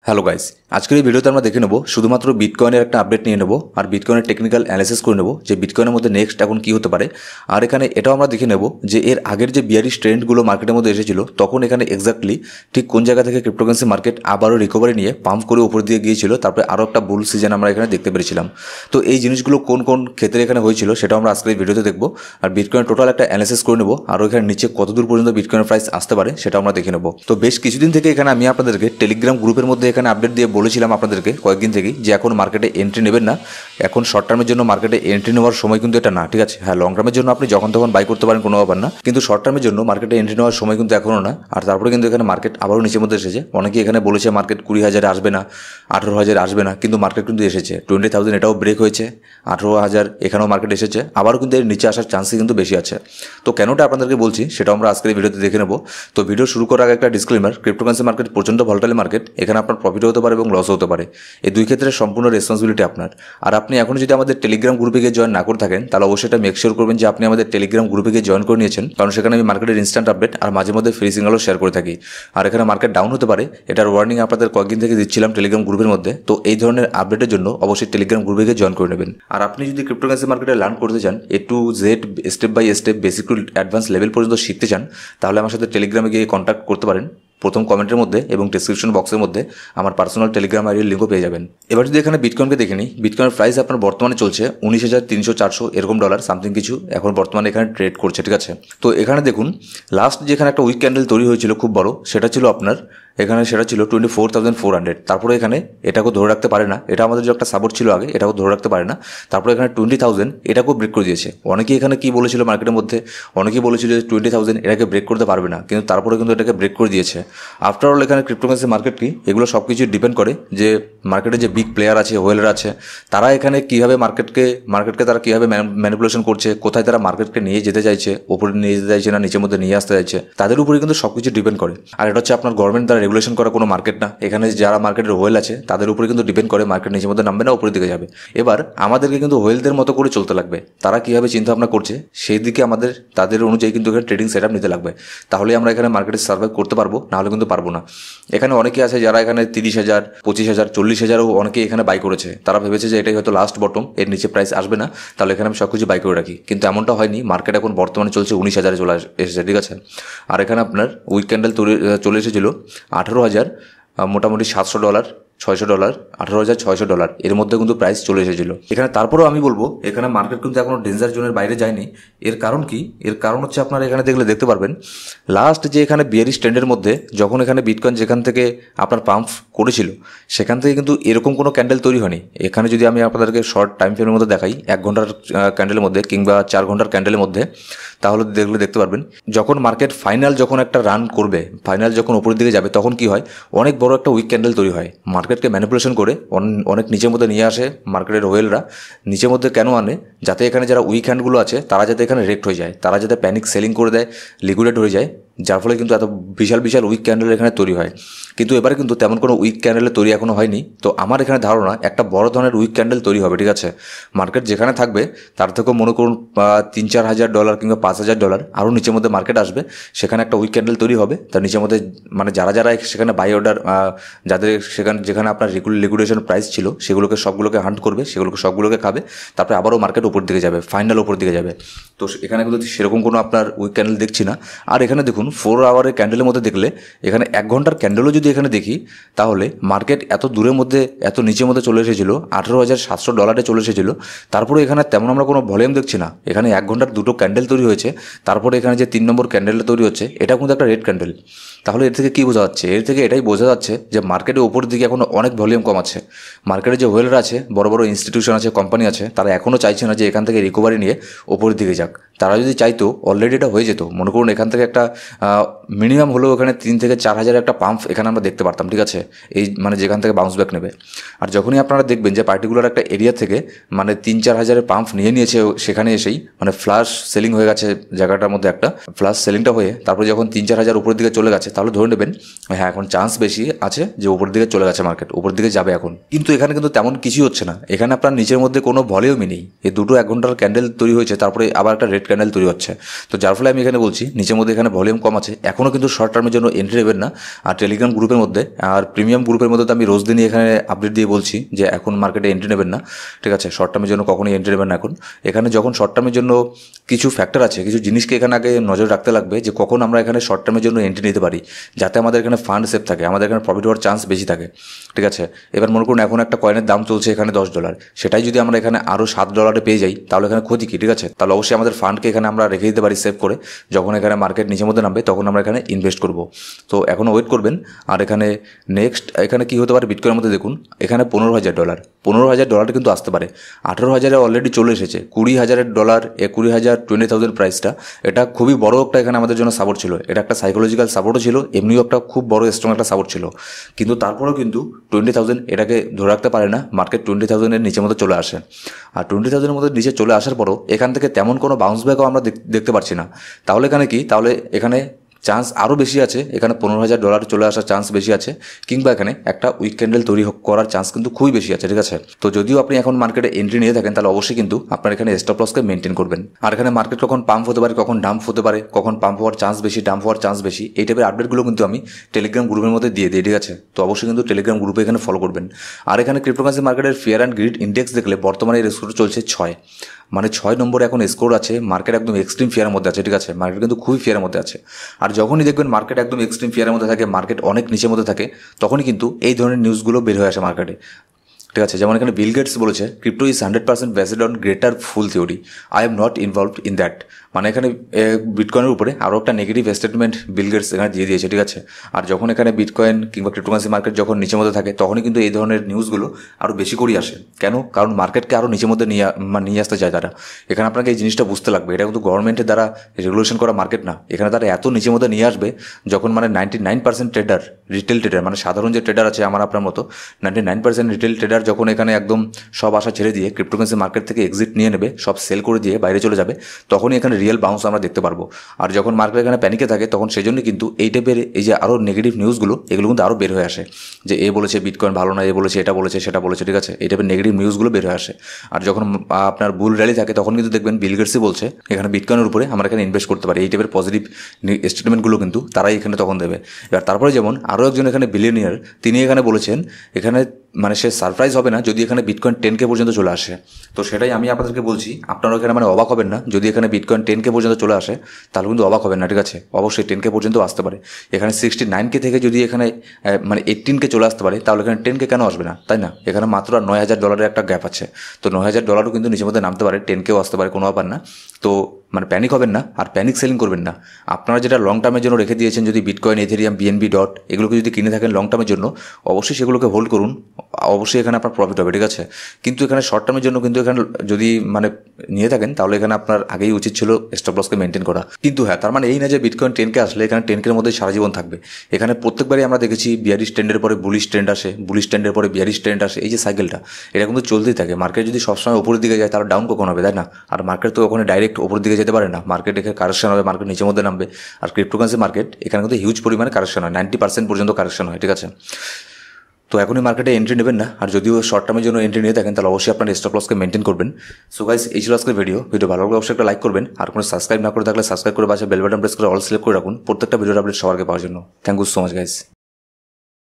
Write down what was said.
Hello guys, আজকের এই ভিডিওতে আমরা দেখে নেব শুধুমাত্র বিটকয়েনের একটা আপডেট নিয়ে নেব আর বিটকয়েনের টেকনিক্যাল অ্যানালাইসিস করে নেব যে বিটকয়েনের মধ্যে নেক্সট এখন কি হতে পারে। আর এখানে এটাও আমরা দেখে নেব যে এর আগের যে বিয়ারিশ ট্রেন্ডগুলো মার্কেটের মধ্যে এসেছিল তখন এখানে এক্স্যাক্টলি ঠিক কোন জায়গা থেকে ক্রিপ্টোকারেন্সি মার্কেট আবারও রিকভারি নিয়ে পাম্প করে উপর দিয়ে গিয়েছিল, তারপরে আরও একটা বুল সিজন আমরা এখানে দেখতে পেরেছিলাম। তো এই জিনিসগুলো কোন কোন ক্ষেত্রে এখানে হয়েছিল সেটাও আমরা আজকের এই ভিডিওতে দেখব আর বিটকয়েন টোটাল একটা অ্যানালাইসিস করে নেব আর এখানে নিচে কতদূর পর্যন্ত বিটকয়েনের প্রাইস আসতে পারে সেটা আমরা দেখে নেব। তো বেশ কিছুদিন থেকে এখানে আমি আপনাদেরকে টেলিগ্রাম গ্রুপের মধ্যে এখানে আপডেট দিয়ে বলেছিলাম আপনাদেরকে কয়েকদিন থেকেই যে এখন মার্কেটে এন্ট্রি নেবেন না, এখন শর্ট টার্মের জন্য মার্কেটে এন্ট্রি নেওয়ার সময় কিন্তু এটা না, ঠিক আছে। হ্যাঁ, লং টার্মের জন্য আপনি যখন তখন বাই করতে পারেন, কোনো ব্যাপার না, কিন্তু শর্ট টার্মের জন্য মার্কেটে এন্ট্রি নেওয়ার সময় কিন্তু এখনও না। আর তারপরে কিন্তু এখানে মার্কেট আবারও নিচের মধ্যে এসেছে। অনেকেই এখানে বলেছে মার্কেট 20,000 আসবে না, 18,000 আসবে না, কিন্তু মার্কেট কিন্তু এসেছে 20,000, এটাও ব্রেক হয়েছে, 18,000 এখানেও মার্কেট এসেছে, আবারও কিন্তু এর নিচে আসার চান্সই কিন্তু বেশি আছে। তো কেনটা আপনাদেরকে বলছি সেটাও আমরা আজকের ভিডিওতে দেখে নেব। তো ভিডিও শুরু করার আগে একটা ডিসক্লেমার, ক্রিপ্টোকারেন্সি মার্কেট প্রচণ্ড ভলটাইল মার্কেট, এখানে আপনার প্রফিট হতে পারে এবং লস হতে পারে, এই দুই ক্ষেত্রে সম্পূর্ণ রেসপন্সিবিলিটি আপনার। আর আপনি এখন যদি আমাদের টেলিগ্রাম গ্রুপে গিয়ে জয়েন না করে থাকেন তাহলে অবশ্যই এটা মেক শিওর করবেন যে আপনি আমাদের টেলিগ্রাম গ্রুপে গিয়ে জয়েন করে নিয়েছেন, কারণ সেখানে আমি মার্কেটের ইনস্ট্যান্ট আপডেট আর মাঝে মধ্যে ফ্রি সিগন্যালও শেয়ার করে থাকি। আর এখানে মার্কেট ডাউন হতে পারে, এটার ওয়ার্নিং আপনাদের কয়েকদিন থেকে দিচ্ছিলাম টেলিগ্রাম গ্রুপের মধ্যে। তো এই ধরনের আপডেটের জন্য অবশ্যই টেলিগ্রাম গ্রুপে গিয়ে জয়েন করে নেবেন। আর আপনি যদি ক্রিপ্টোকারেন্সি মার্কেটে লার্ন করতে চান, A to Z step by step basic to advance level পর্যন্ত শিখতে চান, তাহলে আমার সাথে টেলিগ্রামে গিয়ে কন্ট্যাক্ট করতে পারেন। প্রথম কমেন্টের মধ্যে এবং ডেসক্রিপশন বক্সের মধ্যে আমার পার্সোনাল টেলিগ্রাম আইডির লিঙ্কও পেয়ে যাবেন। এবার যদি এখানে বিটকয়েনকে দেখে নিই, বিটকয়েনের প্রাইস আপনার বর্তমানে চলছে 19,300-400 এরকম ডলার সামথিং কিছু এখন বর্তমানে এখানে ট্রেড করছে, ঠিক আছে। তো এখানে দেখুন লাস্ট যেখানে একটা উইক ক্যান্ডেল তৈরি হয়েছিল খুব বড়, সেটা ছিল আপনার এখানে, সেটা ছিল 24,400। তারপরে এখানে এটাকেও ধরে রাখতে পারে না, এটা আমাদের যে একটা সাপোর্ট ছিল আগে, এটাকেও ধরে রাখতে পারে না। তারপরে এখানে 20,000 এটাকেও ব্রেক করে দিয়েছে। অনেকেই এখানে কি বলেছিল মার্কেটের মধ্যে, অনেকেই বলেছিল যে 20,000 এটাকে ব্রেক করতে পারবে না, কিন্তু তারপরে কিন্তু এটাকে ব্রেক করে দিয়েছে। আফটার অল এখানে ক্রিপ্টোকারেন্সি মার্কেট কি, এগুলো সব কিছু ডিপেন্ড করে যে মার্কেটে যে বিগ প্লেয়ার আছে, হোয়েলার আছে, তারা এখানে কীভাবে মার্কেটকে তারা কীভাবে ম্যানিপুলেশন করছে, কোথায় তারা মার্কেটকে নিয়ে যেতে চাইছে, ওপরে নিয়ে যেতে চাইছে না নিচের মধ্যে নিয়ে আসতে চাইছে, তাদের উপরে কিন্তু সব কিছু ডিপেন্ড করে। আর এটা হচ্ছে আপনার গভর্নমেন্ট দ্বারা রেগুলেশন করা কোনো মার্কেট না, এখানে যারা মার্কেটের হোয়েল আছে তাদের উপরে কিন্তু ডিপেন্ড করে মার্কেট নিচের মধ্যে নামবে না উপরের দিকে যাবে। এবার আমাদেরকে কিন্তু হোয়েলদের মতো করে চলতে লাগবে, তারা কীভাবে চিন্তাভাবনা করছে সেই দিকে আমাদের তাদের অনুযায়ী কিন্তু এখানে ট্রেডিং সেট আপ নিতে লাগবে, তাহলে আমরা এখানে মার্কেটে সার্ভাইভ করতে পারবো, নাহলে কিন্তু পারবো না। এখানে অনেকে আছে যারা এখানে 30,000, 25,000, 40,000ও অনেকে এখানে বাই করেছে, তারা ভেবেছে যে এটাই হয়তো লাস্ট বটম, এর নিচে প্রাইস আসবে না, তাহলে এখানে আমি সব কিছু বাই করে রাখি, কিন্তু এমনটা হয়নি। মার্কেট এখন বর্তমানে চলছে 19,000 চলে এসেছে, ঠিক আছে। আর এখানে আপনার উইক ক্যান্ডেল চলে এসেছিল 18,000, মোটামুটি $700, $600, $18,600 এর মধ্যে কিন্তু প্রাইস চলে এসেছিল এখানে। তারপরেও আমি বলবো এখানে মার্কেট কিন্তু এখনো ডেঞ্জার জোনের বাইরে যায়নি। এর কারণ কি, এর কারণ হচ্ছে আপনারা এখানে দেখতে পারবেন লাস্ট যে এখানে বিয়ারিশ ট্রেন্ডের মধ্যে যখন এখানে বিটকয়েন যেখান থেকে আপনার পাম্প করেছিল সেখান থেকে কিন্তু এরকম কোনো ক্যান্ডেল তৈরি হয়নি। এখানে যদি আমি আপনাদেরকে শর্ট টাইম ফ্রেমের মধ্যে দেখাই, 1 ঘন্টার ক্যান্ডেলের মধ্যে কিংবা 4 ঘন্টার ক্যান্ডেলের মধ্যে, তাহলে দেখতে পারবেন যখন মার্কেট ফাইনাল যখন একটা রান করবে, ফাইনাল যখন উপরের দিকে যাবে, তখন কি হয়, অনেক বড় একটা উইক ক্যান্ডেল তৈরি হয়। মার্কেটকে ম্যানিপুলেশন করে অনেক নিচের মধ্যে নিয়ে আসে মার্কেটের হোয়েলরা। নিচের মধ্যে কেন আনে, যাতে এখানে যারা উইক হ্যান্ডগুলো আছে তারা যাতে এখানে রেক্ট হয়ে যায়, তারা যাতে প্যানিক সেলিং করে দেয়, লিকুইডেট হয়ে যায়, যার ফলে কিন্তু এত বিশাল বিশাল উইক ক্যান্ডেল এখানে তৈরি হয়। কিন্তু এবারে কিন্তু তেমন কোনো উইক ক্যান্ডেলের তৈরি এখনও হয়নি। তো আমার এখানে ধারণা একটা বড় ধরনের উইক ক্যান্ডেল তৈরি হবে, ঠিক আছে। মার্কেট যেখানে থাকবে তার থেকেও মনে করুন $3,000-4,000 কিংবা $5,000 আরও নিচের মধ্যে মার্কেট আসবে, সেখানে একটা উইক ক্যান্ডেল তৈরি হবে। তার নিচের মধ্যে মানে যারা সেখানে বাই অর্ডার, যাদের যেখানে আপনার লিকুইডেশন প্রাইস ছিল সবগুলোকে হান্ট করবে, সবগুলোকে খাবে, তারপরে আবারও মার্কেট উপর দিকে যাবে, ফাইনাল উপর দিকে যাবে। তো এখানে কিন্তু সেরকম কোনো আপনার উইক ক্যান্ডেল দেখছি না। আর এখানে দেখুন 4 আওয়ারের ক্যান্ডেলের মধ্যে দেখলে, এখানে 1 ঘন্টার ক্যান্ডেলও যদি এখানে দেখি, তাহলে মার্কেট এত দূরের মধ্যে এত নিচের মধ্যে চলে এসেছিল, $18,700 চলে এসেছিল। তারপরে এখানে তেমন আমরা কোনো ভলিউম দেখছি না। এখানে 1 ঘন্টার 2টো ক্যান্ডেল তৈরি হয়েছে, তারপরে এখানে যে 3 নম্বর ক্যান্ডেলটা তৈরি হচ্ছে এটা কিন্তু একটা রেড ক্যান্ডেল। তাহলে এর থেকে কী বোঝা যাচ্ছে, এর থেকে এটাই বোঝা যাচ্ছে যে মার্কেটের উপরের দিকে এখন অনেক ভলিউম কম আছে। মার্কেটে যে হোয়েলার আছে, বড় বড় ইনস্টিটিউশন আছে, কোম্পানি আছে, তারা এখনও চাইছে না যে এখান থেকে রিকভারি নিয়ে ওপরের দিকে যাক। তারা যদি চাইতো অলরেডি এটা হয়ে যেত। মনে করুন এখান থেকে একটা মিনিমাম হলেও এখানে 3 থেকে 4,000 একটা পাম্প এখানে আমরা দেখতে পারতাম, ঠিক আছে, এই মানে যেখান থেকে বাউন্স ব্যাক নেবে। আর যখনই আপনারা দেখবেন যে পার্টিকুলার একটা এরিয়া থেকে মানে 3-4 হাজারের পাম্প নিয়েছে, সেখানে এসেই মানে ফ্লাশ সেলিং হয়ে গেছে জায়গাটার মধ্যে, একটা ফ্লাশ সেলিংটা হয়ে তারপরে যখন 3-4 হাজার উপরের দিকে চলে গেছে, তাহলে ধরে নেবেন হ্যাঁ এখন চান্স বেশি আছে যে উপরের দিকে চলে গেছে, মার্কেট উপরের দিকে যাবে এখন। কিন্তু এখানে কিন্তু তেমন কিছুই হচ্ছে না। এখানে আপনার নিচের মধ্যে কোনো ভলিউমই নেই। এই দুটো 1 ঘন্টার ক্যান্ডেল তৈরি হয়েছে, তারপরে আবার একটা রেড ক্যান্ডেল তৈরি হচ্ছে। তো যার ফলে আমি এখানে বলছি নিচের মধ্যে এখানে ভলিউম কম আছে, এখনও কিন্তু শর্ট টার্মের জন্য এন্ট্রি নেবেন না। আর টেলিগ্রাম গ্রুপের মধ্যে আর প্রিমিয়াম গ্রুপের মধ্যে তো আমি রোজ দিনই এখানে আপডেট দিয়ে বলছি যে এখন মার্কেটে এন্ট্রি নেবেন না, ঠিক আছে, শর্ট টার্মের জন্য কখনোই এন্ট্রি নেবেন না। এখন এখানে যখন শর্ট টার্মের জন্য কিছু ফ্যাক্টর আছে, কিছু জিনিসকে এখানে আগে নজর রাখতে লাগবে যে কখন আমরা এখানে শর্ট টার্মের জন্য এন্ট্রি নিতে পারি, যাতে আমাদের এখানে ফান্ড সেফ থাকে, আমাদের এখানে প্রফিট হওয়ার চান্স বেশি থাকে, ঠিক আছে। এবার মনে করুন এখন একটা কয়েনের দাম চলছে এখানে $10, সেটাই যদি আমরা এখানে আরও $7 পেয়ে যাই তাহলে এখানে ক্ষতি কি, ঠিক আছে। তাহলে অবশ্যই আমাদের ফান্ডকে এখানে আমরা রেখে দিতে পারি সেভ করে, যখন এখানে মার্কেট নিচের মধ্যে নামবে তখন আমরা এখানে ইনভেস্ট করব। তো এখনও ওয়েট করবেন। আর এখানে নেক্সট এখানে কী হতে পারে বিটকয়েনের মধ্যে দেখুন এখানে $15,000, $15,000 কিন্তু আসতে পারে। 18,000 অলরেডি চলে এসেছে, $20,000, 20,000, 20,000 প্রাইসটা, এটা খুবই বড় একটা এখানে আমাদের জন্য সাপোর্ট ছিল, এটা একটা সাইকোলজিক্যাল সাপোর্টও ছিল, এমনিও একটা খুব বড় স্ট্রং একটা সাপোর্ট ছিল। কিন্তু তারপরেও কিন্তু 20,000 এটাকে ধরে রাখতে পারে না, মার্কেট 20,000 এর নিচের মধ্যে চলে আসে। আর 20,000 এর মধ্যে নিচে চলে আসার পরও এখান থেকে তেমন কোনো বাউন্স ব্যাকও আমরা দেখতে পাচ্ছি না। তাহলে এখানে কি, তাহলে এখানে চান্স আরও বেশি আছে, এখানে $15,000 চলে আসার চান্স বেশি আছে, কিংবা এখানে একটা উইক ক্যান্ডেল তৈরি করার চান্স কিন্তু খুবই বেশি আছে, ঠিক আছে। তো যদিও আপনি এখন মার্কেটে এন্ট্রি নিয়ে থাকেন তাহলে অবশ্যই কিন্তু আপনার এখানে স্টপ লসকে মেনটেন করবেন। আর এখানে মার্কেট কখন পাম্প হতে পারে, কখন ডাম্প হতে পারে, কখন পাম্প হওয়ার চান্স বেশি, ডাম্প হওয়ার চান্স বেশি, এই টাইপের আপডেটগুলো কিন্তু আমি টেলিগ্রাম গ্রুপের মধ্যে দিয়ে দিই, ঠিক আছে। তো অবশ্যই কিন্তু টেলিগ্রাম গ্রুপে এখানে ফলো করবেন। আর এখানে ক্রিপ্টোকারেন্সি মার্কেটের ফিয়ার অ্যান্ড গ্রিড ইন্ডেক্স দেখলে বর্তমানে এর স্কোর চলছে 6, মানে 6 নম্বরে এখন স্কোর আছে। মার্কেট একদম এক্সট্রিম ফিয়ারের মধ্যে আছে, ঠিক আছে, মার্কেট কিন্তু খুবই ফিয়ারের মধ্যে আছে। আর যখনই দেখবেন মার্কেট একদম এক্সট্রিম ফিয়ারের মধ্যে থাকে, মার্কেট অনেক নিচের মধ্যে থাকে, তখনই কিন্তু এই ধরনের নিউজগুলো বের হয়ে আসে মার্কেটে, ঠিক আছে। যেমন এখানে বিল গেটস বলেছে crypto is 100% based on greater full theory, I am not involved in that. মানে এখানে বিটকয়েনের উপরে আরও একটা নেগেটিভ স্টেটমেন্ট বিল গেটস এখানে দিয়ে দিয়েছে, ঠিক আছে। আর যখন এখানে বিটকয়েন কিংবা ক্রিপ্টোকারেন্সি মার্কেট যখন নিচের মধ্যে থাকে তখনই কিন্তু এই ধরনের নিউজগুলো আরও বেশি করেই আসে। কেন? কারণ মার্কেটকে আরও নিচের মধ্যে নিয়ে আসতে চায় তারা। এখানে আপনাকে এই জিনিসটা বুঝতে লাগবে, এটা কিন্তু গভর্নমেন্টের দ্বারা রেগুলেশন করা মার্কেট না। এখানে তারা এত নিচের মধ্যে নিয়ে আসবে যখন মানে 99% ট্রেডার, রিটেল ট্রেডার, মানে সাধারণ যে ট্রেডার আছে আমার আপনার মতো 99% রিটেল ট্রেডার যখন এখানে একদম সব আশা ছেড়ে দিয়ে ক্রিপ্টোকারেন্সি মার্কেট থেকে এক্সিট নিয়ে নেবে, সব সেল করে দিয়ে বাইরে চলে যাবে, তখনই এখানে রিয়েল বাউন্স আমরা দেখতে পারবো। আর যখন মার্কেট এখানে প্যানিকে থাকে তখন সেই জন্য কিন্তু এই টাইপের এই যে আরও নেগেটিভ নিউজগুলো এগুলো কিন্তু আরও বের হয়ে আসে, যে এ বলেছে বিটকয়েন ভালো না, এ বলেছে এটা বলেছে সেটা বলেছে, ঠিক আছে, এই টাইপের নেগেটিভ নিউজগুলো বের হয়ে আসে। আর যখন আপনার বুল র্যালি থাকে তখন কিন্তু দেখবেন বিল গেটসই বলছে এখানে বিটকয়েনের উপরে আমরা এখানে ইনভেস্ট করতে পারি, এই টাইপের পজিটিভ স্টেটমেন্টগুলো কিন্তু তারাই এখানে তখন দেবে। এবার তারপরে যেমন আরও একজন এখানে বিলিয়নিয়ার, তিনি এখানে বলেছেন এখানে মানে সে সারপ্রাইজ হবে না যদি এখানে বিটকয়েন 10K পর্যন্ত চলে আসে। তো সেটাই আমি আপনাদেরকে বলছি, আপনারা এখানে মানে অবাক হবেন না যদি এখানে বিটকয়েন 10K পর্যন্ত চলে আসে, তাহলে কিন্তু অবাক হবেন না, ঠিক আছে। অবশ্যই 10K পর্যন্ত আসতে পারে। এখানে 69K থেকে যদি এখানে মানে 18K চলে আসতে পারে তাহলে এখানে 10K কেন আসবে না, তাই না? এখানে মাত্র $9,000 একটা গ্যাপ আছে, তো $9,000 কিন্তু নিচের মধ্যে নামতে পারে, 10Kও আসতে পারে, কোনো ব্যাপার না। তো মানে প্যানিক হবেন না আর প্যানিক সেলিং করবেন না। আপনারা যেটা লং টার্মের জন্য রেখে দিয়েছেন, যদি বিটকয়েন, ইথেরিয়াম, বিএনবি ডট এগুলোকে যদি কিনে থাকেন লং টার্মের জন্য, অবশ্যই সেগুলোকে হোল্ড করুন, অবশ্যই এখানে আপনার প্রফিট হবে, ঠিক আছে। কিন্তু এখানে শর্ট টার্মের জন্য কিন্তু এখানে যদি মানে নিয়ে থাকেন তাহলে এখানে আপনার আগেই উচিত ছিল স্টপ লসকে মেনটেন করা। কিন্তু হ্যাঁ, তার মানে এই না যে বিটকয়েন 10K আসলে এখানে 10K মধ্যে সারা জীবন থাকবে। এখানে প্রত্যেকবারই আমরা দেখেছি বিয়ারিশ ট্রেন্ডের পরে বুলিশ ট্রেন্ড আসে, বুলিশ ট্রেন্ডের পরে বিয়ারিশ ট্রেন্ড আসে, এই যে সাইকেলটা এটা কিন্তু চলতেই থাকে। মার্কেট যদি সবসময় উপরের দিকে যায় তাহলে ডাউন কখন হবে, তাই না? আর মার্কেট তো ওখানে ডাইরেক্ট উপরের দিকে যেতে পারে না, মার্কেট এখানে কারেকশন হবে, মার্কেট নিচের মধ্যে নামবে। আর ক্রিপ্টোকারেন্সি মার্কেট এখানে কিন্তু হিউজ পরিমাণে কারেকশন হয়, 90% পর্যন্ত কারেকশন হয়, ঠিক আছে। তো এখনই মার্কেটে এন্ট্রি নেবেন না, আর যদিও শর্ট টার্মের জন্য এন্ট্রি নিয়ে থাকেন তাহলে অবশ্যই আপনার স্টপ লসকে মেনটেন করবেন। সো গাইস, এই ছিল আজকের ভিডিও ভালো লাগলে অবশ্যই একটা লাইক করবেন, আর কোনো সাবস্ক্রাইব না করে থাকলে সাবস্ক্রাইব করে পাশে বেল বাটন প্রেস করে অল সিলেক্ট করে রাখুন প্রত্যেকটা ভিডিওর আপডেট সবার আগে পাওয়ার জন্য। Thank you so much guys.